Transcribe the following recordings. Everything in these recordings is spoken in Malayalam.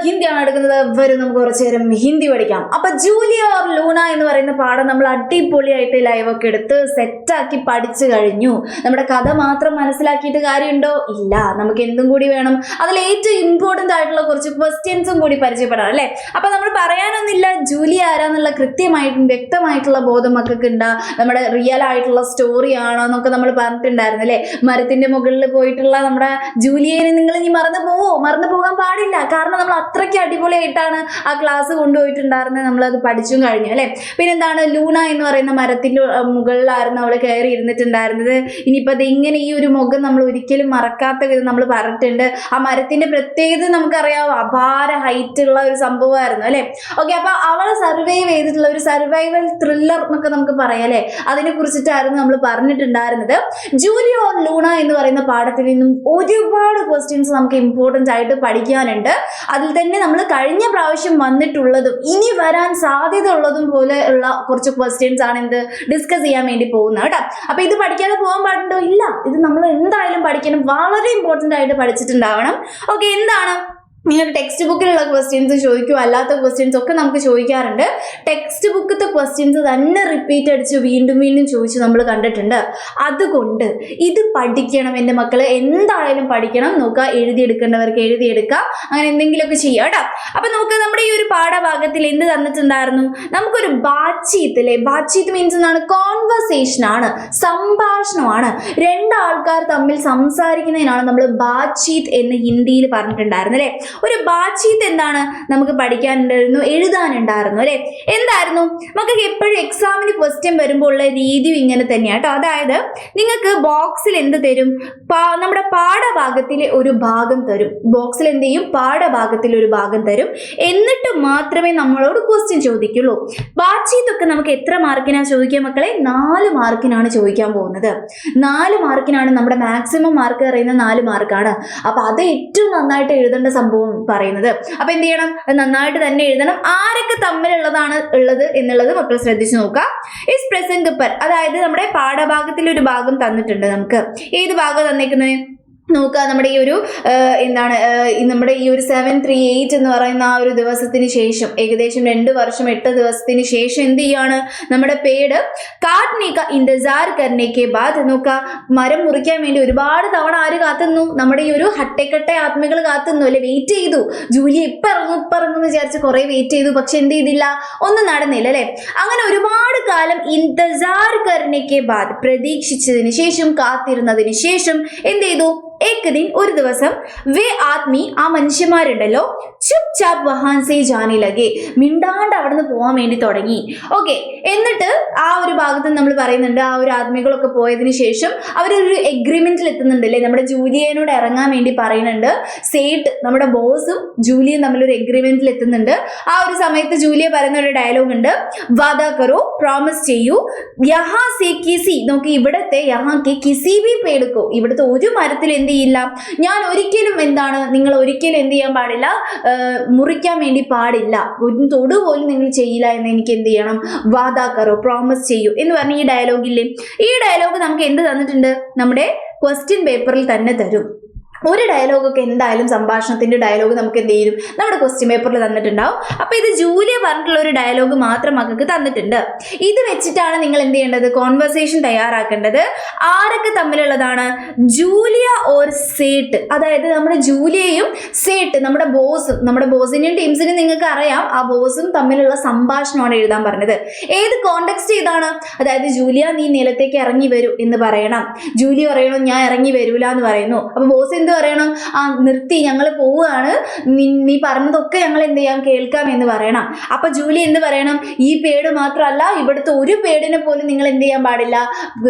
ഹിന്ദിയാണ് എടുക്കുന്നത്. വരും നമുക്ക് കുറച്ചു നേരം ഹിന്ദി പഠിക്കാം. അപ്പൊ ജൂലിയ ഓർ ലൂണ എന്ന് പറയുന്ന പാഠം നമ്മൾ അടിപൊളിയായിട്ട് ലൈവൊക്കെ എടുത്ത് സെറ്റാക്കി പഠിച്ചു കഴിഞ്ഞു. നമ്മുടെ കഥ മാത്രം മനസ്സിലാക്കിയിട്ട് കാര്യമുണ്ടോ? ഇല്ല. നമുക്ക് എന്തും കൂടി വേണം. അതിൽ ഏറ്റവും ഇമ്പോർട്ടന്റ് ആയിട്ടുള്ള കുറച്ച് ക്വസ്റ്റ്യൻസും കൂടി പരിചയപ്പെടാം അല്ലെ. അപ്പൊ നമ്മൾ പറയാനൊന്നുമില്ല, ജൂലിയ ആരാന്നുള്ള കൃത്യമായിട്ടും വ്യക്തമായിട്ടുള്ള ബോധം മക്കൾക്ക് ഉണ്ടാ. നമ്മുടെ റിയൽ ആയിട്ടുള്ള സ്റ്റോറി ആണോ എന്നൊക്കെ നമ്മൾ പറഞ്ഞിട്ടുണ്ടായിരുന്നു അല്ലെ. മരത്തിന്റെ മുകളിൽ പോയിട്ടുള്ള നമ്മുടെ ജൂലിയനെ നിങ്ങൾ ഇനി മറന്നു പോകാൻ പാടില്ല. കാരണം നമ്മൾ അത്രയ്ക്ക് അടിപൊളിയായിട്ടാണ് ആ ക്ലാസ് കൊണ്ടുപോയിട്ടുണ്ടായിരുന്നത്. നമ്മളത് പഠിച്ചും കഴിഞ്ഞു അല്ലെ. പിന്നെന്താണ്, ലൂണ എന്ന് പറയുന്ന മരത്തിന്റെ മുകളിലായിരുന്നു അവള് കയറി ഇരുന്നിട്ടുണ്ടായിരുന്നത്. ഇനിയിപ്പോ അത് ഇങ്ങനെ ഈ ഒരു മുഖം നമ്മൾ ഒരിക്കലും മറക്കാത്ത വിധം നമ്മൾ പറഞ്ഞിട്ടുണ്ട്. ആ മരത്തിന്റെ പ്രത്യേകത നമുക്കറിയാം, അപാര ഹൈറ്റ് ഉള്ള ഒരു സംഭവമായിരുന്നു അല്ലെ. ഓക്കെ, അപ്പൊ അവളെ സർവൈവ് ചെയ്തിട്ടുള്ള ഒരു സർവൈവൽ ത്രില്ലർ എന്നൊക്കെ നമുക്ക് പറയാം അല്ലെ. അതിനെ കുറിച്ചിട്ടായിരുന്നു നമ്മൾ പറഞ്ഞിട്ടുണ്ടായിരുന്നത്. ജൂലിയ ഓർ ലൂണ എന്ന് പറയുന്ന പാഠത്തിൽ നിന്നും ഒരുപാട് ക്വസ്റ്റ്യൻസ് നമുക്ക് ഇമ്പോർട്ടൻ്റ് ആയിട്ട് പഠിക്കാനുണ്ട്. അതിൽ തന്നെ നമ്മൾ കഴിഞ്ഞ പ്രാവശ്യം വന്നിട്ടുള്ളതും ഇനി വരാൻ സാധ്യത ഉള്ളതും പോലെ ഉള്ള കുറച്ച് ക്വസ്റ്റ്യൻസ് ആണ് എന്ത് ഡിസ്കസ് ചെയ്യാൻ വേണ്ടി പോകുന്നത് കേട്ടോ. അപ്പൊ ഇത് പഠിക്കാതെ പോകാൻ പാടുണ്ടോ? ഇല്ല, ഇത് നമ്മൾ എന്തായാലും പഠിക്കണം. വളരെ ഇമ്പോർട്ടൻ്റ് ആയിട്ട് പഠിച്ചിട്ടുണ്ടാവണം. ഓക്കെ, എന്താണ് നിങ്ങൾക്ക് ടെക്സ്റ്റ് ബുക്കിലുള്ള ക്വസ്റ്റ്യൻസ് ചോദിക്കും, അല്ലാത്ത ക്വസ്റ്റ്യൻസ് ഒക്കെ നമുക്ക് ചോദിക്കാറുണ്ട്. ടെക്സ്റ്റ് ബുക്കത്തെ ക്വസ്റ്റ്യൻസ് തന്നെ റിപ്പീറ്റ് അടിച്ച് വീണ്ടും ചോദിച്ച് നമ്മൾ കണ്ടിട്ടുണ്ട്. അതുകൊണ്ട് ഇത് പഠിക്കണം എൻ്റെ മക്കള്, എന്തായാലും പഠിക്കണം. നോക്കുക, എഴുതിയെടുക്കേണ്ടവർക്ക് എഴുതിയെടുക്കുക, അങ്ങനെ എന്തെങ്കിലുമൊക്കെ ചെയ്യാം കേട്ടോ. അപ്പൊ നമുക്ക് നമ്മുടെ ഈ ഒരു പാഠഭാഗത്തിൽ എന്ത് തന്നിട്ടുണ്ടായിരുന്നു? നമുക്കൊരു ബാറ്റ്ചീത്ത് അല്ലെ. ബാറ്റ്ചീത്ത് മീൻസ് എന്താണ്? കോൺവെർസേഷൻ ആണ്, സംഭാഷണമാണ്. രണ്ടാൾക്കാർ തമ്മിൽ സംസാരിക്കുന്നതിനാണ് നമ്മൾ ബാറ്റ്ചീത്ത് എന്ന് ഹിന്ദിയിൽ പറഞ്ഞിട്ടുണ്ടായിരുന്നു അല്ലെ. ഒരു ബാറ്റ്ചീത്ത് എന്താണ് നമുക്ക് പഠിക്കാനുണ്ടായിരുന്നു, എഴുതാനുണ്ടായിരുന്നു അല്ലെ. എന്തായിരുന്നു നമുക്ക് എപ്പോഴും എക്സാമിന് ക്വസ്റ്റ്യൻ വരുമ്പോൾ ഉള്ള രീതി ഇങ്ങനെ തന്നെയാണ് കേട്ടോ. അതായത് നിങ്ങൾക്ക് ബോക്സിൽ എന്ത് തരും? നമ്മുടെ പാഠഭാഗത്തിലെ ഒരു ഭാഗം തരും. ബോക്സിൽ എന്ത് ചെയ്യും? പാഠഭാഗത്തിൽ ഒരു ഭാഗം തരും. എന്നിട്ട് മാത്രമേ നമ്മളോട് ക്വസ്റ്റ്യൻ ചോദിക്കുള്ളൂ. ബാറ്റ്ചീത്ത് ഒക്കെ നമുക്ക് എത്ര മാർക്കിനാണ് ചോദിക്കുക മക്കളെ? 4 മാർക്കിനാണ് ചോദിക്കാൻ പോകുന്നത്. 4 മാർക്കിനാണ് നമ്മുടെ മാക്സിമം മാർക്ക് പറയുന്നത്. 4 മാർക്കാണ്. അപ്പൊ അത് ഏറ്റവും നന്നായിട്ട് എഴുതേണ്ട സംഭവം പറയുന്നത്. അപ്പൊ എന്ത് ചെയ്യണം? നന്നായിട്ട് തന്നെ എഴുതണം. ആരൊക്കെ തമ്മിലുള്ളതാണ് ഉള്ളത് എന്നുള്ളത് മക്കൾ ശ്രദ്ധിച്ചു നോക്കുക. ഇസ് പ്രസന്റ് പെർ, അതായത് നമ്മുടെ പാഠഭാഗത്തിൽ ഒരു ഭാഗം തന്നിട്ടുണ്ട് നമുക്ക്. ഏത് ഭാഗം തന്നേക്കുന്നത് നോക്കുക. നമ്മുടെ ഈ ഒരു നമ്മുടെ ഈ ഒരു 738 എന്ന് പറയുന്ന ആ ഒരു ദിവസത്തിന് ശേഷം, ഏകദേശം 2 വർഷം 8 ദിവസത്തിന് ശേഷം എന്ത് ചെയ്യാണ്? നമ്മുടെ പേട് കാട്ട്നെ കാ ഇന്റസാർ കർനെ കെ ബാദ് നോക്കുക, മരം മുറിക്കാൻ വേണ്ടി ഒരുപാട് തവണ ആര് കാത്തുന്നു? നമ്മുടെ ഈ ഒരു ഹട്ടേക്കട്ടെ ആത്മകൾ കാത്തുന്നു അല്ലെ. വെയിറ്റ് ചെയ്തു. ജൂലിയ ഇപ്പൊ ഇറങ്ങും എന്ന് വിചാരിച്ച് കുറെ വെയിറ്റ് ചെയ്തു. പക്ഷെ എന്ത് ചെയ്തില്ല? ഒന്നും നടന്നില്ല അല്ലെ. അങ്ങനെ ഒരുപാട് കാലം ഇന്റസാർ കർനെ കെ ബാദ്, പ്രതീക്ഷിച്ചതിന് ശേഷം, കാത്തിരുന്നതിന് ശേഷം എന്ത് ചെയ്തു? ദിൻ, ഒരു ദിവസം വേ ആദ്മി, ആ മനുഷ്യന്മാരുണ്ടല്ലോ, ചുപ് ചാപ്പ് വഹാൻ സേ ജാനെ ലഗേ, മിണ്ടാണ്ട് അവിടുന്ന് പോകാൻ വേണ്ടി തുടങ്ങി. ഓക്കെ, എന്നിട്ട് ആ ഒരു ഭാഗത്ത് നമ്മൾ പറയുന്നുണ്ട്, ആ ഒരു ആത്മികളൊക്കെ പോയതിനു ശേഷം അവരൊരു എഗ്രിമെന്റിൽ എത്തുന്നുണ്ട് അല്ലേ. നമ്മുടെ ജൂലിയനോട് ഇറങ്ങാൻ വേണ്ടി പറയുന്നുണ്ട്. സേട്ട്, നമ്മുടെ ബോസും ജൂലിയൻ തമ്മിലൊരു എഗ്രിമെന്റിൽ എത്തുന്നുണ്ട്. ആ ഒരു സമയത്ത് ജൂലിയ പറയുന്ന ഒരു ഡയലോഗ് ഉണ്ട്, വാദാ കറോ, പ്രോമിസ് ചെയ്യൂ, യഹാ സേ കിസി, നോക്കി ഇവിടത്തെ യഹാ കെ കിസി ബി പേടുക്കോ, ഇവിടുത്തെ ഒരു മരത്തിൽ എന്ത് ചെയ്യില്ല, ഞാൻ ഒരിക്കലും നിങ്ങൾ ഒരിക്കലും എന്ത് ചെയ്യാൻ പാടില്ല, മുറിക്കാൻ വേണ്ടി പാടില്ല, ഒരു തൊടു പോലും നിങ്ങൾ ചെയ്യില്ല എന്ന് എനിക്ക് എന്ത് ചെയ്യണം? വാദാ കറോ, പ്രോമിസ് ചെയ്യൂ എന്ന് പറഞ്ഞ ഈ ഡയലോഗില്ലേ. ഈ ഡയലോഗ് നമുക്ക് എന്ത് തന്നിട്ടുണ്ട്? നമ്മുടെ ക്വസ്റ്റ്യൻ പേപ്പറിൽ തന്നെ തരും. ഒരു ഡയലോഗൊക്കെ എന്തായാലും സംഭാഷണത്തിന്റെ ഡയലോഗ് നമുക്ക് എന്ത് ചെയ്യും? നമ്മുടെ ക്വസ്റ്റ്യൻ പേപ്പറിൽ തന്നിട്ടുണ്ടാവും. അപ്പൊ ഇത് ജൂലിയ പറഞ്ഞിട്ടുള്ള ഒരു ഡയലോഗ് മാത്രം മക്കൾക്ക് തന്നിട്ടുണ്ട്. ഇത് വെച്ചിട്ടാണ് നിങ്ങൾ എന്ത് ചെയ്യേണ്ടത്? കോൺവെർസേഷൻ തയ്യാറാക്കേണ്ടത്. ആരൊക്കെ തമ്മിലുള്ളതാണ്? ജൂലിയ ഓർ സേട്ട്, അതായത് നമ്മുടെ ജൂലിയയും സേട്ട്, നമ്മുടെ ബോസിന്റെയും ടീംസിനും നിങ്ങൾക്ക് അറിയാം, ആ ബോസും തമ്മിലുള്ള സംഭാഷണമാണ് എഴുതാൻ പറഞ്ഞത്. ഏത് കോണ്ടെക്സ്റ്റ് ചെയ്താണ്? അതായത് ജൂലിയ, നീ നിലത്തേക്ക് ഇറങ്ങി വരൂ എന്ന് പറയണം. ജൂലിയ പറയണം, ഞാൻ ഇറങ്ങി വരൂല എന്ന് പറയുന്നു. അപ്പൊ ബോസ് എന്ത് പറയണം? ആ നിർത്തി, ഞങ്ങൾ പോവുകയാണ്, നീ പറഞ്ഞതൊക്കെ ഞങ്ങൾ എന്ത് ചെയ്യാം, കേൾക്കാം എന്ന് പറയണം. അപ്പൊ ജൂലി എന്ത് പറയണം? ഈ പേട് മാത്രമല്ല, ഇവിടുത്തെ ഒരു പേടിനെ പോലും നിങ്ങൾ എന്ത് ചെയ്യാൻ പാടില്ല,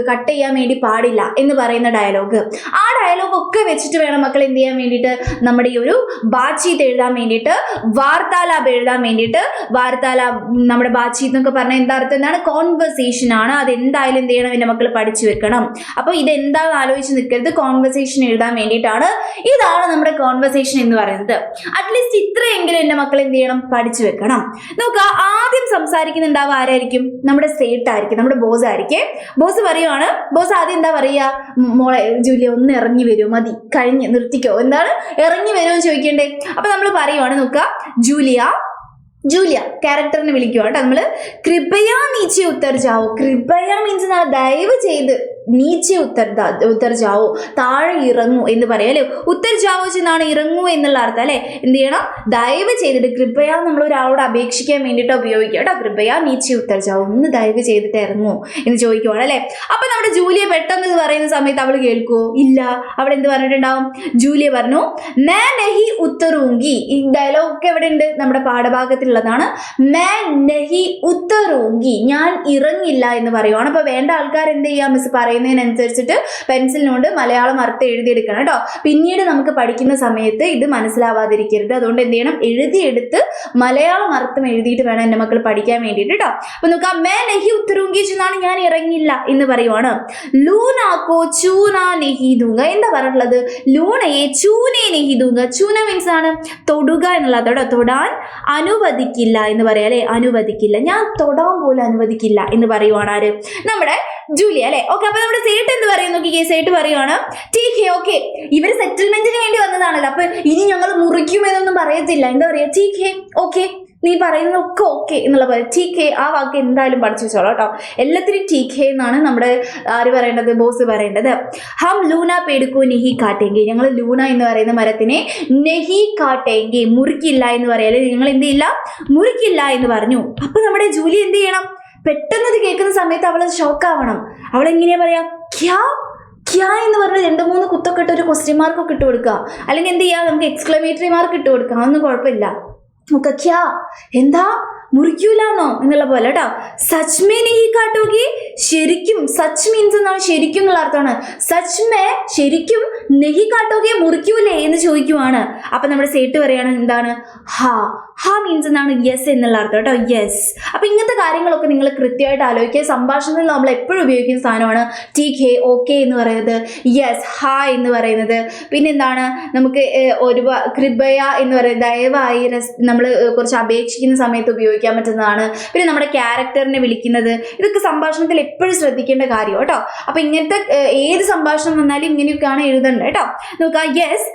കട്ട് ചെയ്യാൻ വേണ്ടി പാടില്ല എന്ന് പറയുന്ന ഡയലോഗ്. ആ ഡയലോഗ് ഒക്കെ വെച്ചിട്ട് വേണം മക്കൾ എന്ത് ചെയ്യാൻ വേണ്ടിയിട്ട്, നമ്മുടെ ഈ ഒരു ബാറ്റ്ചീത്ത് എഴുതാൻ വേണ്ടിയിട്ട്, വാർത്താലാപ് എഴുതാൻ വേണ്ടിയിട്ട്. നമ്മുടെ ബാറ്റ്ചീത്ത് എന്നൊക്കെ പറഞ്ഞാൽ എന്താ അർത്ഥം? എന്താണ്? കോൺവെർസേഷൻ ആണ്. അത് എന്തായാലും എന്ത് ചെയ്യണം? എൻ്റെ മക്കൾ പഠിച്ചു വെക്കണം. അപ്പൊ ഇതെന്താണെന്ന് ആലോചിച്ച് നിൽക്കരുത്. കോൺവെർസേഷൻ എഴുതാൻ വേണ്ടിയിട്ടാണ് ഇതാണ് നമ്മുടെ കോൺവെർസേഷൻ എന്ന് പറയുന്നത്. അറ്റ്ലീസ്റ്റ് ഇത്രയെങ്കിലും എൻ്റെ മക്കൾ എന്ത് ചെയ്യണം, പഠിച്ചു വെക്കണം. നോക്കുക, ആദ്യം സംസാരിക്കുന്നുണ്ടാവുക ആരായിരിക്കും? നമ്മുടെ സേട്ട് ആയിരിക്കും, നമ്മുടെ ബോസ് ആയിരിക്കും. ബോസ് പറയുവാണ്, ബോസ് ആദ്യം എന്താ പറയുക, മോളെ ജൂലിയ ഒന്ന് ഇറങ്ങി വരുമോ, മതി കഴിഞ്ഞ് നിർത്തിക്കോ, എന്താണ് ഇറങ്ങി വരുമോ എന്ന് ചോദിക്കണ്ടേ. അപ്പൊ നമ്മൾ പറയുവാണ്, നോക്കുക, ജൂലിയ ക്യാരക്ടറിനെ വിളിക്കുക കേട്ടോ നമ്മള്. കൃപയാ നീച്ചെ ഉത്തർ ജാവോ. കൃപയ മീൻസ് ദയവ് ചെയ്ത്, നീച്ചെ ഉത്തർ ജാവോ, താഴെ ഇറങ്ങൂ എന്ന് പറയാം അല്ലെ. ഉത്തർ ജാവോ എന്നാണ് ഇറങ്ങൂ എന്നുള്ള അർത്ഥം അല്ലെ. എന്ത് ചെയ്യണം, ദയവ് ചെയ്തിട്ട്. കൃപയ നമ്മൾ ഒരാളോട് അപേക്ഷിക്കാൻ വേണ്ടിയിട്ട് ഉപയോഗിക്കുക കേട്ടോ. കൃപയ നീച്ചെ ഉത്തർ ജാവോ, ഒന്ന് ദയവ് ചെയ്തിട്ട് ഇറങ്ങൂ എന്ന് ചോദിക്കുവാണ് അല്ലെ. അപ്പൊ നമ്മുടെ ജൂലിയ പെട്ടെന്ന് ഇത് പറയുന്ന സമയത്ത് അവൾ കേൾക്കുവോ? ഇല്ല. അവിടെ എന്ത് പറഞ്ഞിട്ടുണ്ടാവും? ജൂലിയ പറഞ്ഞു, മേ നഹി ഉത്തറൂങ്കി. ഈ ഡയലോഗ് ഒക്കെ എവിടെ ഉണ്ട്? നമ്മുടെ പാഠഭാഗത്തിലുള്ളതാണ്. മേ നഹി ഉത്തറൂങ്കി, ഞാൻ ഇറങ്ങില്ല എന്ന് പറയുവാണ്. അപ്പൊ വേണ്ട ആൾക്കാർ എന്ത് ചെയ്യാം, മിസ് പറയുന്നതിനനുസരിച്ചിട്ട് പെൻസിലിനോട് മലയാളം അർത്ഥം എഴുതിയെടുക്കണം കേട്ടോ. പിന്നീട് നമുക്ക് പഠിക്കുന്ന സമയത്ത് ഇത് മനസ്സിലാവാതിരിക്കരുത്. അതുകൊണ്ട് എന്ത് ചെയ്യണം, എഴുതിയെടുത്ത് മലയാളം അർത്ഥം എഴുതിയിട്ട് വേണം എൻ്റെ മക്കൾ പഠിക്കാൻ വേണ്ടിയിട്ട് കേട്ടോ. അപ്പൊ നോക്കാം, മേ നഹി ഉത്തരൂങ്കി എന്നാണ്, ഞാൻ ഇറങ്ങില്ല എന്ന് പറയുവാണ്. ലൂനാക്കോ ചൂന നെഹി ദൂങ്ക. എന്താ പറഞ്ഞിട്ടുള്ളത്? ലൂണയെ ചൂനെ നെഹി ദൂങ്ക. ചൂന മീൻസ് ആണ് തൊടുക എന്നുള്ളത് കേട്ടോ. തൊടാൻ അനുവദിക്കില്ല എന്ന് പറയാം അല്ലെ. അനുവദിക്കില്ല, ഞാൻ തൊടാൻ പോലും അനുവദിക്കില്ല എന്ന് പറയുവാണ് ആര്? നമ്മുടെ ജൂലിയ അല്ലെ. ഓക്കെ, അപ്പൊ നമ്മുടെ സേട്ട് എന്ത് പറയും നോക്കിക്കേ. സേട്ട് പറയുവാണ്, ടീക്ക് ഹേ, ഓക്കെ, ഇവര് സെറ്റിൽമെന്റിന് വേണ്ടി വന്നതാണല്ലോ, അപ്പൊ ഇനി ഞങ്ങൾ മുറിക്കുമെന്നൊന്നും പറയത്തില്ല. എന്താ പറയാ, ടീക്ക് ഹേ, ഓക്കെ, നീ പറയുന്നതൊക്കെ ഓക്കെ എന്നുള്ള പോലെ. ടീക്ക് ഹേ, ആ വാക്ക് എന്തായാലും പഠിച്ചു വെച്ചോളാം കേട്ടോ. എല്ലാത്തിനും ടീക്ക് ഹേ എന്നാണ് നമ്മുടെ ആര് പറയേണ്ടത്, ബോസ് പറയേണ്ടത്. ഹം ലൂന പേടുക്കു നെഹി കാട്ടേങ്കി. ഞങ്ങൾ ലൂന എന്ന് പറയുന്ന മരത്തിനെ നെഹി കാട്ടേങ്കി, മുറിക്കില്ല എന്ന് പറയാല്. ഞങ്ങൾ എന്ത് ചെയ്യില്ല, മുറിക്കില്ല എന്ന് പറഞ്ഞു. അപ്പൊ നമ്മുടെ ജൂലി എന്ത് ചെയ്യണം, പെട്ടെന്ന് ഇത് കേൾക്കുന്ന സമയത്ത് അവൾ ഷോക്കാവണം. അവൾ എങ്ങനെയാ പറയാ, ക്യാ എന്ന് പറഞ്ഞ് 2-3 കുത്തൊക്കെ ഇട്ട് ഒരു ക്വസ്റ്റ്യൻ മാർക്കൊക്കെ ഇട്ട് കൊടുക്കുക, അല്ലെങ്കിൽ എന്ത് ചെയ്യുക, നമുക്ക് എക്സ്ക്ലമേറ്ററി മാർക്ക് ഇട്ട് കൊടുക്കുക, അതൊന്നും കുഴപ്പമില്ല. നമുക്ക് ക്യാ, എന്താ മുറിക്കൂലാന്നോ എന്നുള്ള പോലെ കേട്ടോ. സച്ച് മേ നെഹി കാട്ടോഗി, ശരിക്കും. സച്ച് മീൻസ് എന്നാണ് ശരിക്കും എന്നുള്ള അർത്ഥമാണ്. സച്ച് മേ ശരിക്കും, നെഹി കാട്ടോഗി മുറിക്കൂലേ എന്ന് ചോദിക്കുവാണ്. അപ്പൊ നമ്മുടെ സേട്ട് പറയാണ് എന്താണ്, ഹാ. ഹാ മീൻസ് എന്നാണ് യെസ് എന്നുള്ള അർത്ഥം കേട്ടോ. യെസ്. അപ്പൊ ഇങ്ങനത്തെ കാര്യങ്ങളൊക്കെ നിങ്ങൾ കൃത്യമായിട്ട് ആലോചിക്കുക. സംഭാഷണത്തിൽ നമ്മൾ എപ്പോഴും ഉപയോഗിക്കുന്ന സാധനമാണ് ടീക്ക് ഹേ, ഓക്കെ എന്ന് പറയുന്നത്, യെസ്, ഹാ എന്ന് പറയുന്നത്. പിന്നെന്താണ്, നമുക്ക് കൃപയ എന്ന് പറയുന്നത് ദയവായി, നമ്മൾ കുറച്ച് അപേക്ഷിക്കുന്ന സമയത്ത് ഉപയോഗിക്കാൻ പറ്റുന്നതാണ്. പിന്നെ നമ്മുടെ ക്യാരക്ടറിനെ വിളിക്കുന്നത്, ഇതൊക്കെ സംഭാഷണത്തിൽ എപ്പോഴും ശ്രദ്ധിക്കേണ്ട കാര്യം കേട്ടോ. അപ്പൊ ഇങ്ങനത്തെ ഏത് സംഭാഷണം വന്നാലും ഇങ്ങനെയൊക്കെയാണ് എഴുതേണ്ടത് കേട്ടോ. നോക്കുക, യെസ്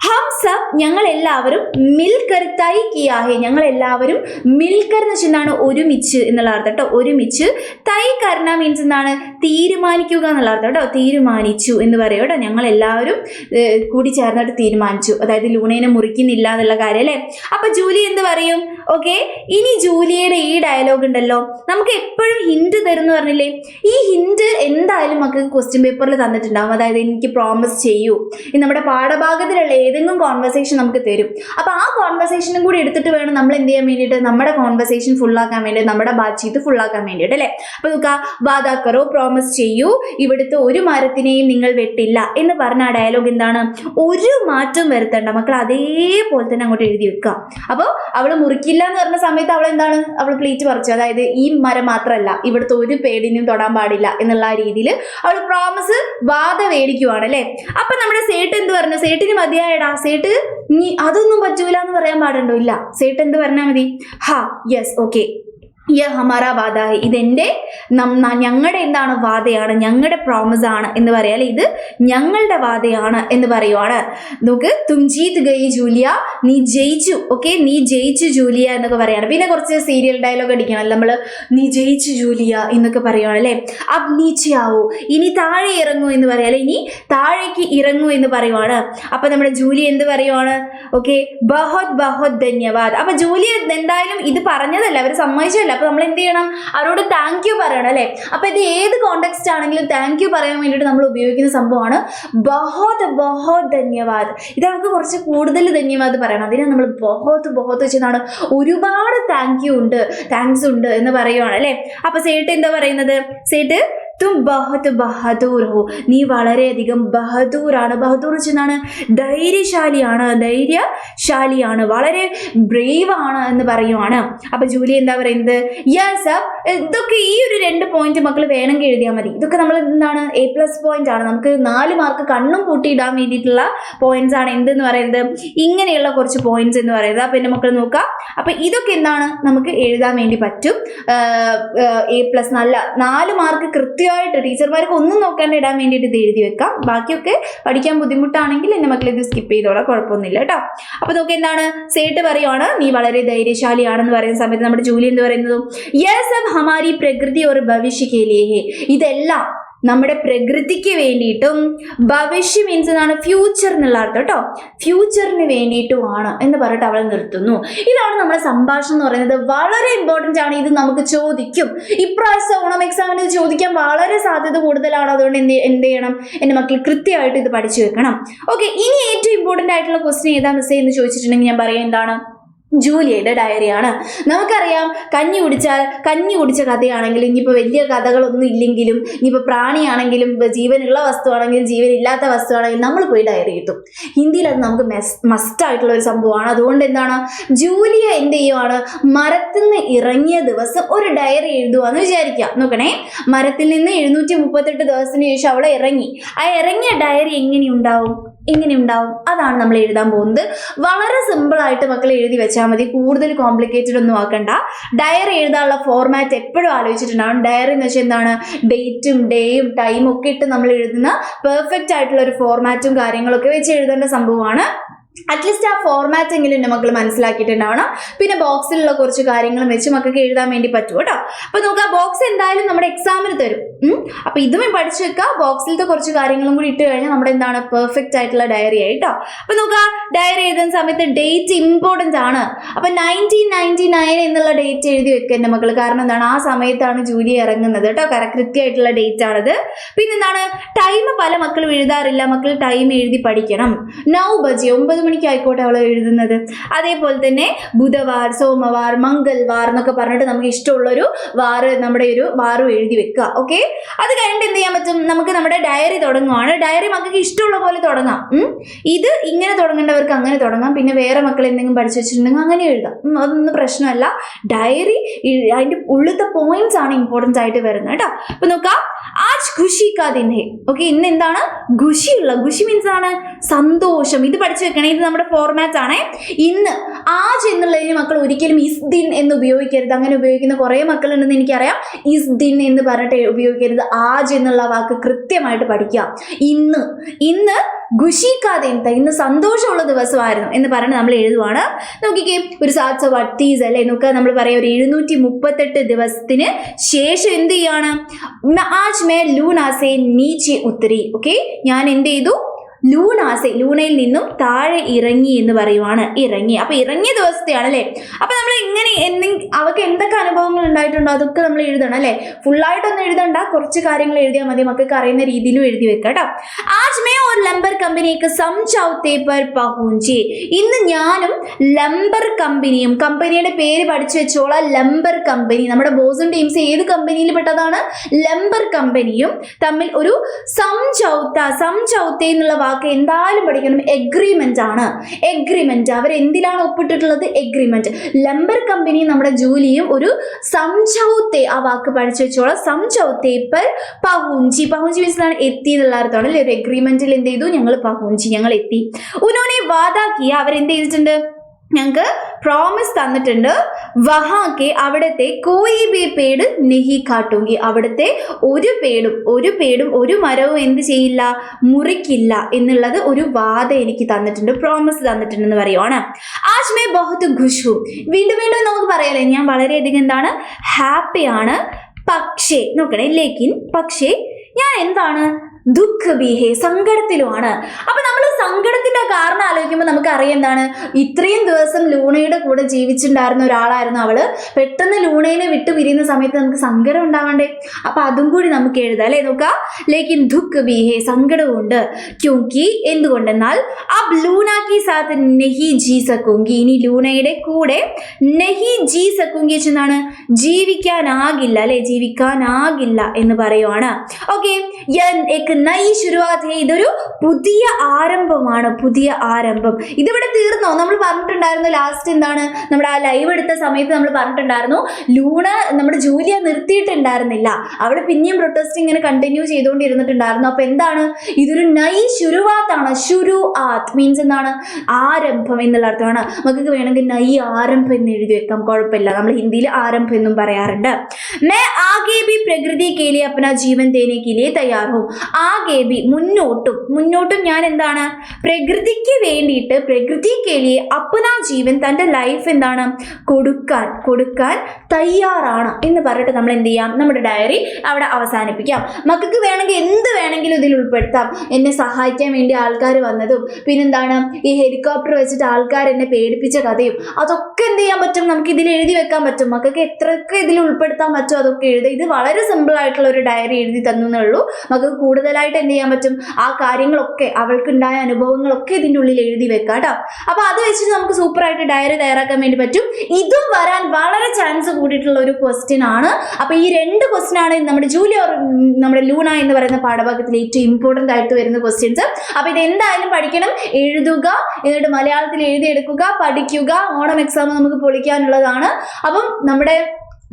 ഹം സബ്, ഞങ്ങൾ എല്ലാവരും മിൽക്കർ തൈ കിയാ ഹെ, ഞങ്ങൾ എല്ലാവരും മിൽക്കർ എന്ന് വെച്ചാൽ എന്താണ്, ഒരുമിച്ച് എന്നുള്ള അർത്ഥം കേട്ടോ. ഒരുമിച്ച്. തൈ കർണ മീൻസ് എന്താണ്, തീരുമാനിക്കുക എന്നുള്ള അർത്ഥം കേട്ടോ. തീരുമാനിച്ചു എന്ന് പറയും കേട്ടോ. ഞങ്ങൾ എല്ലാവരും കൂടി ചേർന്നിട്ട് തീരുമാനിച്ചു, അതായത് ലൂണേനെ മുറിക്കുന്നില്ല എന്നുള്ള കാര്യം അല്ലേ. അപ്പൊ ജൂലി എന്ത് പറയും? ഓക്കെ, ഇനി ജൂലിയയുടെ ഈ ഡയലോഗ് ഉണ്ടല്ലോ, നമുക്ക് എപ്പോഴും ഹിന്റ് തരുമെന്ന് പറഞ്ഞില്ലേ. ഈ ഹിന്റ് എന്തായാലും നമുക്ക് ക്വസ്റ്റ്യൻ പേപ്പറിൽ തന്നിട്ടുണ്ടാവും. അതായത് എനിക്ക് പ്രോമിസ് ചെയ്യൂ, നമ്മുടെ പാഠഭാഗത്തിലുള്ള ഏതെങ്കിലും കോൺവെർസേഷൻ നമുക്ക് തരും. അപ്പൊ ആ കോൺവെർസേഷനും കൂടി എടുത്തിട്ട് വേണം നമ്മൾ എന്ത് ചെയ്യാൻ വേണ്ടിയിട്ട്, നമ്മുടെ കോൺവെർസേഷൻ ഫുള്ളാക്കാൻ വേണ്ടി, നമ്മുടെ ബാറ്റ്ഷീറ്റ് ഫുള്ളാക്കാൻ വേണ്ടിയിട്ട് അല്ലേ. അപ്പൊ നോക്കുക, വാദാക്കറോ, പ്രോമിസ് ചെയ്യൂ, ഇവിടുത്തെ ഒരു മരത്തിനെയും നിങ്ങൾ വെട്ടില്ല എന്ന് പറഞ്ഞ ആ ഡയലോഗ് എന്താണ്, ഒരു മാറ്റം വരുത്തണ്ട മക്കൾ, അതേപോലെ തന്നെ അങ്ങോട്ട് എഴുതി വെക്കുക. അപ്പോൾ അവൾ മുറിക്കില്ല എന്ന് പറഞ്ഞ സമയത്ത് അവൾ എന്താണ്, അവൾ പ്ലീറ്റ് പറിച്ചു, അതായത് ഈ മരം മാത്രമല്ല ഇവിടുത്തെ ഒരു പേടിനും തൊടാൻ പാടില്ല എന്നുള്ള രീതിയിൽ അവൾ പ്രോമിസ് വാദ മേടിക്കുവാണ് അല്ലേ. അപ്പൊ നമ്മുടെ സേട്ട് എന്ത് പറഞ്ഞു, സേട്ടിന് മതിയായ സേട്ട് നീ അതൊന്നും പറ്റൂല എന്ന് പറയാൻ പാടുണ്ടോ? ഇല്ല. സേട്ട് എന്ത് പറഞ്ഞാൽ മതി, ഹാ യെസ് ഓക്കെ, ഹമാര വാദ, ഇതെന്റെ ഞങ്ങളുടെ എന്താണ് വാദയാണ്, ഞങ്ങളുടെ പ്രോമിസ് ആണ് എന്ന് പറയാം. ഇത് ഞങ്ങളുടെ വാദയാണ് എന്ന് പറയുവാണ്. നോക്ക്, തും ജീത് ഗയി ജൂലിയ, നീ ജയിച്ചു, ഓക്കെ, നീ ജയിച്ചു ജൂലിയ എന്നൊക്കെ പറയാണ്. പിന്നെ കുറച്ച് സീരിയൽ ഡയലോഗ് അടിക്കണം നമ്മൾ, നീ ജയിച്ചു ജൂലിയ എന്നൊക്കെ പറയുവാണ് അല്ലെ. അബ് നീച്ചയാവോ, ഇനി താഴെ ഇറങ്ങൂ എന്ന് പറയാം അല്ലെ, ഇനി താഴേക്ക് ഇറങ്ങൂ എന്ന് പറയുവാണ്. അപ്പൊ നമ്മുടെ ജൂലി എന്ത് പറയുവാണ്, ഓക്കെ, ബഹോത് ബഹോത് ധന്യവാദ്. അപ്പൊ ജൂലി എന്തായാലും ഇത് പറഞ്ഞതല്ല, അവർ സമ്മതിച്ചല്ല. അപ്പൊ നമ്മൾ എന്ത് ചെയ്യണം, അവരോട് താങ്ക് യു പറയണം അല്ലെ. അപ്പൊ ഇത് ഏത് കോണ്ടെക്സ്റ്റ് ആണെങ്കിലും താങ്ക് യു പറയാൻ വേണ്ടിയിട്ട് നമ്മൾ ഉപയോഗിക്കുന്ന സംഭവമാണ് ബഹോത് ബഹോത് ധന്യവാദ്. ഇത് നമുക്ക് കുറച്ച് കൂടുതൽ ധന്യവാദ് പറയണം. അതിനെ നമ്മൾ ബഹോത് ബഹോത് വെച്ചതാണ്, ഒരുപാട് താങ്ക്സ് ഉണ്ട് എന്ന് പറയുവാണ് അല്ലെ. അപ്പൊ സേട്ട് എന്താ പറയുന്നത്, സേട്ട് തും ബഹുത് ബഹദൂർ ഹോ, നീ വളരെയധികം ബഹദൂറാണ്. ബഹദൂർ എന്നാണ് ധൈര്യശാലിയാണ്, വളരെ ബ്രേവ് ആണ് എന്ന് പറയുവാണ്. അപ്പൊ ജൂലി എന്താ പറയുന്നത്, യെസ് ഇതൊക്കെ ഈ ഒരു 2 പോയിന്റ് മക്കൾ വേണമെങ്കിൽ എഴുതിയാൽ മതി. ഇതൊക്കെ നമ്മൾ എന്താണ് A+ പോയിന്റ് ആണ്, നമുക്ക് 4 മാർക്ക് കണ്ണും കൂട്ടിയിടാൻ വേണ്ടിയിട്ടുള്ള പോയിന്റ്സ് ആണ് എന്തെന്ന് പറയുന്നത്, ഇങ്ങനെയുള്ള കുറച്ച് പോയിന്റ്സ് എന്ന് പറയുന്നത്. അപ്പൊ എന്റെ മക്കൾ നോക്കാം, അപ്പൊ ഇതൊക്കെ എന്താണ് നമുക്ക് എഴുതാൻ വേണ്ടി പറ്റും. A+ നല്ല 4 മാർക്ക് കൃത്യമായിട്ട് ടീച്ചർമാർക്ക് ഒന്നും നോക്കാണ്ട് ഇടാൻ വേണ്ടിയിട്ട് ഇത് എഴുതി വെക്കാം. ബാക്കിയൊക്കെ പഠിക്കാൻ ബുദ്ധിമുട്ടാണെങ്കിൽ എന്റെ മക്കൾ ഇത് സ്കിപ്പ് ചെയ്തോളാം, കുഴപ്പമൊന്നുമില്ല കേട്ടോ. അപ്പൊ നോക്കി എന്താണ് സേട്ട് പറയുവാണ്, നീ വളരെ ധൈര്യശാലിയാണെന്ന് പറയുന്ന സമയത്ത് നമ്മുടെ ജൂലി എന്ത് പറയുന്നതും, യെസ് സബ് ഹമാരി പ്രകൃതി और भविष्य के लिए है, ഇതെല്ലാം നമ്മുടെ പ്രകൃതിക്ക് വേണ്ടിയിട്ടും, ഭവിഷ്യ മീൻസ് എന്നാണ് ഫ്യൂച്ചർ എന്നുള്ള അർത്ഥം കേട്ടോ, ഫ്യൂച്ചറിന് വേണ്ടിയിട്ടുമാണ് എന്ന് പറഞ്ഞിട്ട് അവൾ നിർത്തുന്നു. ഇതാണ് നമ്മുടെ സംഭാഷണം എന്ന് പറയുന്നത്. വളരെ ഇമ്പോർട്ടൻ്റ് ആണ്, ഇത് നമുക്ക് ചോദിക്കും. ഇപ്രാവശ്യം ഓണം എക്സാമിന് ചോദിക്കാൻ വളരെ സാധ്യത കൂടുതലാണ്. അതുകൊണ്ട് എന്ത് ചെയ്യണം എൻ്റെ മക്കൾ കൃത്യമായിട്ട് ഇത് പഠിച്ചു വെക്കണം. ഓക്കെ, ഇനി ഏറ്റവും ഇമ്പോർട്ടൻ്റ് ആയിട്ടുള്ള ക്വസ്റ്റ്യൻ ഏതാ മിസ്സേ എന്ന് ചോദിച്ചിട്ടുണ്ടെങ്കിൽ ഞാൻ പറയാം എന്താണ്, ജൂലിയയുടെ ഡയറിയാണ്. നമുക്കറിയാം കഞ്ഞി കുടിച്ച കഥയാണെങ്കിൽ, ഇനിയിപ്പോൾ വലിയ കഥകളൊന്നും ഇല്ലെങ്കിലും, ഇനിയിപ്പോൾ പ്രാണിയാണെങ്കിലും, ജീവനുള്ള വസ്തുവാണെങ്കിലും, ജീവനില്ലാത്ത വസ്തുവാണെങ്കിലും നമ്മൾ പോയി ഡയറി കിട്ടും. ഹിന്ദിയിൽ അത് നമുക്ക് മസ്റ്റായിട്ടുള്ള ഒരു സംഭവമാണ്. അതുകൊണ്ട് എന്താണ് ജൂലിയ എന്ത് ചെയ്യുവാണ്, മരത്തിൽ നിന്ന് ഇറങ്ങിയ ദിവസം ഒരു ഡയറി എഴുതുവാന്ന് വിചാരിക്കുക. നോക്കണേ, മരത്തിൽ നിന്ന് 738 ദിവസത്തിന് ശേഷം അവളെ ഇറങ്ങി. ആ ഇറങ്ങിയ ഡയറി എങ്ങനെയുണ്ടാവും, അതാണ് നമ്മൾ എഴുതാൻ പോകുന്നത്. വളരെ സിമ്പിൾ ആയിട്ട് മക്കൾ എഴുതി വെച്ചാൽ മതി, കൂടുതൽ കോംപ്ലിക്കേറ്റഡ് ഒന്നും ആക്കണ്ട. ഡയറി എഴുതാനുള്ള ഫോർമാറ്റ് എപ്പോഴും ആലോചിച്ചിട്ടുണ്ടാവും. ഡയറി എന്ന് വെച്ചാൽ എന്താണ്, ഡേറ്റും ഡേയും ടൈമും ഒക്കെ ഇട്ട് നമ്മൾ എഴുതുന്ന പെർഫെക്റ്റ് ആയിട്ടുള്ള ഒരു ഫോർമാറ്റും കാര്യങ്ങളൊക്കെ വെച്ച് എഴുതേണ്ട സംഭവമാണ്. അറ്റ്ലീസ്റ്റ് ആ ഫോർമാറ്റ് എങ്കിലും എൻ്റെ മക്കൾ മനസ്സിലാക്കിയിട്ടുണ്ടാവണം. പിന്നെ ബോക്സിലുള്ള കുറച്ച് കാര്യങ്ങളും വെച്ച് മക്കൾക്ക് എഴുതാൻ വേണ്ടി പറ്റും കേട്ടോ. അപ്പൊ നോക്കുക, ബോക്സ് എന്തായാലും നമ്മുടെ എക്സാമിന് തരും. അപ്പൊ ഇതും പഠിച്ചു വെക്കുക. ബോക്സിലത്തെ കുറച്ച് കാര്യങ്ങളും കൂടി ഇട്ട് കഴിഞ്ഞാൽ നമ്മുടെ എന്താണ് പെർഫെക്റ്റ് ആയിട്ടുള്ള ഡയറി ആയിട്ടോ. അപ്പൊ നോക്കുക, ഡയറി എഴുതുന്ന സമയത്ത് ഡേറ്റ് ഇമ്പോർട്ടൻ്റ് ആണ്. അപ്പൊ 1999 എന്നുള്ള ഡേറ്റ് എഴുതി വെക്കുക എൻ്റെ മക്കൾ. കാരണം എന്താണ്, ആ സമയത്താണ് ജൂലി ഇറങ്ങുന്നത് കേട്ടോ. കൃത്യമായിട്ടുള്ള ഡേറ്റ് ആണത്. പിന്നെ എന്താണ്, ടൈം പല മക്കളും എഴുതാറില്ല. മക്കൾ ടൈം എഴുതി പഠിക്കണം. 9 ബജെ 9 മണിക്കായിക്കോട്ടെ അവൾ എഴുതുന്നത്. അതേപോലെ തന്നെ ബുധവാർ, സോമവാർ, മംഗൾവാർ എന്നൊക്കെ പറഞ്ഞിട്ട് നമുക്ക് ഇഷ്ടമുള്ളൊരു നമ്മുടെ ഒരു വാറും എഴുതി വെക്കുക. ഓക്കെ, അത് കഴിഞ്ഞിട്ട് എന്ത് ചെയ്യാൻ പറ്റും, നമുക്ക് നമ്മുടെ ഡയറി തുടങ്ങുവാണ്. ഡയറി മക്കൾക്ക് ഇഷ്ടമുള്ള പോലെ തുടങ്ങാം. ഇത് ഇങ്ങനെ തുടങ്ങേണ്ടവർക്ക് അങ്ങനെ തുടങ്ങാം. പിന്നെ വേറെ മക്കൾ എന്തെങ്കിലും പഠിച്ചു വെച്ചിട്ടുണ്ടെങ്കിൽ അങ്ങനെ എഴുതാം, അതൊന്നും പ്രശ്നമല്ല. ഡയറി അതിന്റെ ഉള്ളിലത്തെ പോയിന്റ്സ് ആണ് ഇമ്പോർട്ടൻ്റ് ആയിട്ട് വരുന്നത് കേട്ടോ. അപ്പൊ നോക്കാം, ആജ് ഖുഷി കാ ദിൻ ഹേ. ഓക്കെ, ഇന്ന് എന്താണ് ഖുഷിയുള്ള, ഖുഷി മീൻസ് ആണ് സന്തോഷം. ഇത് പഠിച്ചു വെക്കണേ, ഇത് നമ്മുടെ ഫോർമാറ്റ് ആണ്. ഇന്ന് ആജ് എന്നുള്ളതിന് മക്കൾ ഒരിക്കലും ഇസ് ദിൻ എന്ന് ഉപയോഗിക്കരുത്. അങ്ങനെ ഉപയോഗിക്കുന്ന കുറേ മക്കളുണ്ടെന്ന് എനിക്കറിയാം. ഇസ് ദിൻ എന്ന് പറഞ്ഞിട്ട് ഉപയോഗിക്കരുത്. ആജ് എന്നുള്ള വാക്ക് കൃത്യമായിട്ട് പഠിക്കുക. ഇന്ന് ഖുഷിക്കാതെ ഇന്ന് സന്തോഷമുള്ള ദിവസമായിരുന്നു എന്ന് പറഞ്ഞ് നമ്മൾ എഴുതുവാണ്. നോക്കിക്കേ, ഒരു 738 അല്ലേ, നോക്കുക നമ്മൾ പറയാം ഒരു 738 ദിവസത്തിന് ശേഷം എന്ത് ചെയ്യാണ്, ആജ് മേ ലൂനാസെ നീച്ചെ ഉത്തരി. ഓക്കെ, ഞാൻ എന്ത് ചെയ്തു, ലൂണയിൽ നിന്നും താഴെ ഇറങ്ങി എന്ന് പറയുവാണ്. അപ്പൊ ഇറങ്ങിയ ദിവസത്തെയാണ് അല്ലേ. അപ്പൊ നമ്മൾ ഇങ്ങനെ അവർക്ക് എന്തൊക്കെ അനുഭവങ്ങൾ ഉണ്ടായിട്ടുണ്ടോ അതൊക്കെ നമ്മൾ എഴുതണം അല്ലെ. ഫുള്ളായിട്ടൊന്നും എഴുതണ്ട, കുറച്ച് കാര്യങ്ങൾ എഴുതിയാൽ മതി. മക്കൾക്ക് അറിയുന്ന രീതിയിലും എഴുതി വെക്കാം കേട്ടോ. ആജ് മേ ഓർ ലംബർ കമ്പനിക്ക് സംചൗത്തെ പർ പഹുഞ്ചി. ഇന്ന് ഞാനും ലംബർ കമ്പനിയും, കമ്പനിയുടെ പേര് പഠിച്ചു വെച്ചോളാം, ലംബർ കമ്പനി. നമ്മുടെ ബോസും ടീംസ് ഏത് കമ്പനിയിൽ പെട്ടതാണ്, ലംബർ കമ്പനിയും തമ്മിൽ ഒരു സംചൗത്തെ എന്നുള്ള വാക്ക് എന്തായാലും പഠിക്കണം. എഗ്രിമെന്റ് ആണ്. അവരെന്തിലാണ് ഒപ്പിട്ടിട്ടുള്ളത്, എഗ്രിമെന്റ്. ലംബർ കമ്പനി നമ്മുടെ ജൂലിയും ഒരു സംചൗത്തെ, ആ വാക്ക് പഠിച്ചു വെച്ചോളാം, സംചൗത്തെ പർ പഹുഞ്ചി. പഹുഞ്ചി മീൻസ് എത്തി എന്നുള്ള അർത്ഥമാണ് അല്ലെ. ഒരു എഗ്രിമെന്റിൽ എന്ത് ചെയ്തു, ഞങ്ങൾ എത്തി. ഉനോനെ വാദാക്കിയ, അവരെന്ത് ചെയ്തിട്ടുണ്ട്, ഞങ്ങൾക്ക് പ്രോമിസ് തന്നിട്ടുണ്ട്. വഹാക്കെ, അവിടത്തെ കോയി ബി പേട് നെഹി കാട്ടൂങ്കി, അവിടുത്തെ ഒരു പേടും ഒരു മരവും എന്ത് ചെയ്യില്ല, മുറിക്കില്ല എന്നുള്ളത് ഒരു വാദ എനിക്ക് തന്നിട്ടുണ്ട്, പ്രോമിസ് തന്നിട്ടുണ്ടെന്ന് പറയുവാണ്. ആജ് മേ ബഹുത് ഖുഷ് ഹൂ. വീണ്ടും നമുക്ക് പറയാലേ, ഞാൻ വളരെയധികം എന്താണ്, ഹാപ്പിയാണ്. പക്ഷേ നോക്കണേ, പക്ഷേ ഞാൻ എന്താണ്, ദുഃഖ ബീഹേ, സങ്കടത്തിലുമാണ്. അപ്പൊ നമ്മൾ സങ്കടത്തിന്റെ ഇതിന്റെ കാരണം ആലോചിക്കുമ്പോൾ നമുക്ക് അറിയാം എന്താണ്, ഇത്രയും ദിവസം ലൂണയുടെ കൂടെ ജീവിച്ചിട്ടുണ്ടായിരുന്ന ഒരാളായിരുന്നു അവള്. പെട്ടെന്ന് ലൂണയെ വിട്ടു പിരിയുന്ന സമയത്ത് നമുക്ക് സങ്കടം ഉണ്ടാവണ്ടേ? അപ്പൊ അതും കൂടി നമുക്ക് എഴുതാം അല്ലെ. നോക്കാം, ലേക്കിൻ ദുഃഖ് ഭി ഹേ, സങ്കടമുണ്ട്. ക്യോങ്കി, എന്തുകൊണ്ടെന്നാൽ അബ് ലൂന കി സാത്ത് നഹി ജി സകൂങ്കി, ഇനി ലൂണയുടെ കൂടെ നഹി ജി സകൂങ്കി എന്നാണ് ജീവിക്കാനാകില്ല അല്ലെ, ജീവിക്കാനാകില്ല എന്ന് പറയുവാണ്. ഓക്കെ, നയി ശുരുവാത്, ഇതൊരു പുതിയ ആരംഭമാണ്, പുതിയ ആരംഭം. ഇതിവിടെ തീർന്നോ? നമ്മൾ പറഞ്ഞിട്ടുണ്ടായിരുന്നു ലാസ്റ്റ് എന്താണ്, നമ്മുടെ ആ ലൈവ് എടുത്ത സമയത്ത് നമ്മൾ പറഞ്ഞിട്ടുണ്ടായിരുന്നു ലൂണ നമ്മുടെ ജൂലിയ നിർത്തിയിട്ടുണ്ടായിരുന്നില്ല, അവള് പിന്നെയും പ്രൊട്ടസ്റ്റ് ഇങ്ങനെ കണ്ടിന്യൂ ചെയ്തുകൊണ്ടിരുന്നിട്ടുണ്ടായിരുന്നു. അപ്പൊ എന്താണ്, ഇതൊരു നയി ശുരുവാത്താണ്. ശുരു ആത്ത് മീൻസ് എന്താണ്, ആരംഭം എന്നുള്ള അർത്ഥമാണ്. നമുക്ക് വേണമെങ്കിൽ നയി ആരംഭം എന്ന് എഴുതി വെക്കാം, കുഴപ്പമില്ല. നമ്മൾ ഹിന്ദിയിൽ ആരംഭം എന്നും പറയാറുണ്ട്. മേ ആകെ ഭി പ്രകൃതി കെ ലിയെ അപ്നാ ജീവൻ ദേനെ കെ ലിയെ തയ്യാർ ഹൂം. ആകെ ഭി, മുന്നോട്ടും ഞാൻ എന്താണ്, പ്രകൃതിക്ക് വേണ്ടിയിട്ട്, പ്രകൃതി കെ ലിയെ അപ്നാ ജീവൻ, തൻ്റെ ലൈഫ് എന്താണ്, കൊടുക്കാൻ തയ്യാറാണ് എന്ന് പറഞ്ഞിട്ട് നമ്മൾ എന്ത് ചെയ്യാം, നമ്മുടെ ഡയറി അവിടെ അവസാനിപ്പിക്കാം. മക്കൾക്ക് വേണമെങ്കിൽ എന്ത് വേണമെങ്കിലും ഇതിൽ ഉൾപ്പെടുത്താം. എന്നെ സഹായിക്കാൻ വേണ്ടി ആൾക്കാർ വന്നതും, പിന്നെന്താണ് ഈ ഹെലികോപ്റ്റർ വെച്ചിട്ട് ആൾക്കാർ എന്നെ പേടിപ്പിച്ച കഥയും, അതൊക്കെ എന്ത് ചെയ്യാൻ പറ്റും, നമുക്ക് ഇതിൽ എഴുതി വെക്കാൻ പറ്റും. മക്കൾക്ക് എത്രയൊക്കെ ഇതിൽ ഉൾപ്പെടുത്താൻ പറ്റും അതൊക്കെ എഴുതുക. ഇത് വളരെ സിമ്പിൾ ആയിട്ടുള്ള ഒരു ഡയറി എഴുതി തന്നേ ഉള്ളൂ. മക്കൾക്ക് കൂടുതലായിട്ട് എന്ത് ചെയ്യാൻ പറ്റും, ആ കാര്യങ്ങളൊക്കെ, അവൾക്കുണ്ടായ അനുഭവങ്ങളൊക്കെ ഇതിൻ്റെ ഉള്ളിൽ എഴുതി വെക്കാം കേട്ടോ. അപ്പൊ അത് വെച്ചിട്ട് നമുക്ക് സൂപ്പറായിട്ട് ഡയറി തയ്യാറാക്കാൻ വേണ്ടി പറ്റും. ഇതും വരാൻ വളരെ ചാൻസ് കൂടിയിട്ടുള്ള ഒരു ക്വസ്റ്റ്യൻ ആണ്. അപ്പൊ ഈ 2 ക്വസ്റ്റ്യൻ ആണ് നമ്മുടെ ജൂലിയ നമ്മുടെ ലൂണ എന്ന് പറയുന്ന പാഠഭാഗത്തിൽ ഏറ്റവും ഇമ്പോർട്ടന്റ് ആയിട്ട് വരുന്ന ക്വസ്റ്റ്യൻസ്. അപ്പൊ ഇത് എന്തായാലും പഠിക്കണം, എഴുതുക, എന്നിട്ട് മലയാളത്തിൽ എഴുതിയെടുക്കുക, പഠിക്കുക. ഓണം എക്സാം നമുക്ക് പൊളിക്കാനുള്ളതാണ്. അപ്പം നമ്മുടെ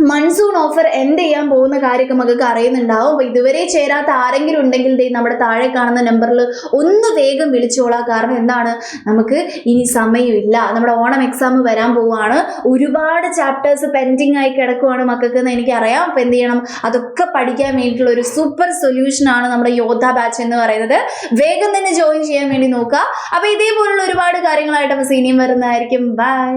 മൺസൂൺ ഓഫർ എന്ത് ചെയ്യാൻ പോകുന്ന കാര്യമൊക്കെ നമുക്ക് അറിയുന്നുണ്ടാവും. അപ്പോൾ ഇതുവരെ ചേരാത്ത ആരെങ്കിലും ഉണ്ടെങ്കിൽ നമ്മുടെ താഴെ കാണുന്ന നമ്പറിൽ ഒന്ന് വേഗം വിളിച്ചോളാം. കാരണം എന്താണ്, നമുക്ക് ഇനി സമയമില്ല, നമ്മുടെ ഓണം എക്സാം വരാൻ പോവുകയാണ്. ഒരുപാട് ചാപ്റ്റേഴ്സ് പെൻഡിങ് ആയി കിടക്കുവാണ് മക്കൾക്ക് എന്ന് എനിക്കറിയാം. അപ്പോൾ എന്ത് ചെയ്യണം, അതൊക്കെ പഠിക്കാൻ വേണ്ടിയിട്ടുള്ള ഒരു സൂപ്പർ സൊല്യൂഷനാണ് നമ്മുടെ യോദ്ധ ബാച്ച് എന്ന് പറയുന്നത്. വേഗം തന്നെ ജോയിൻ ചെയ്യാൻ വേണ്ടി നോക്കുക. അപ്പോൾ ഇതേപോലുള്ള ഒരുപാട് കാര്യങ്ങളായിട്ട് അപ്പോൾ ഇനിയും വരുന്നതായിരിക്കും. ബൈ.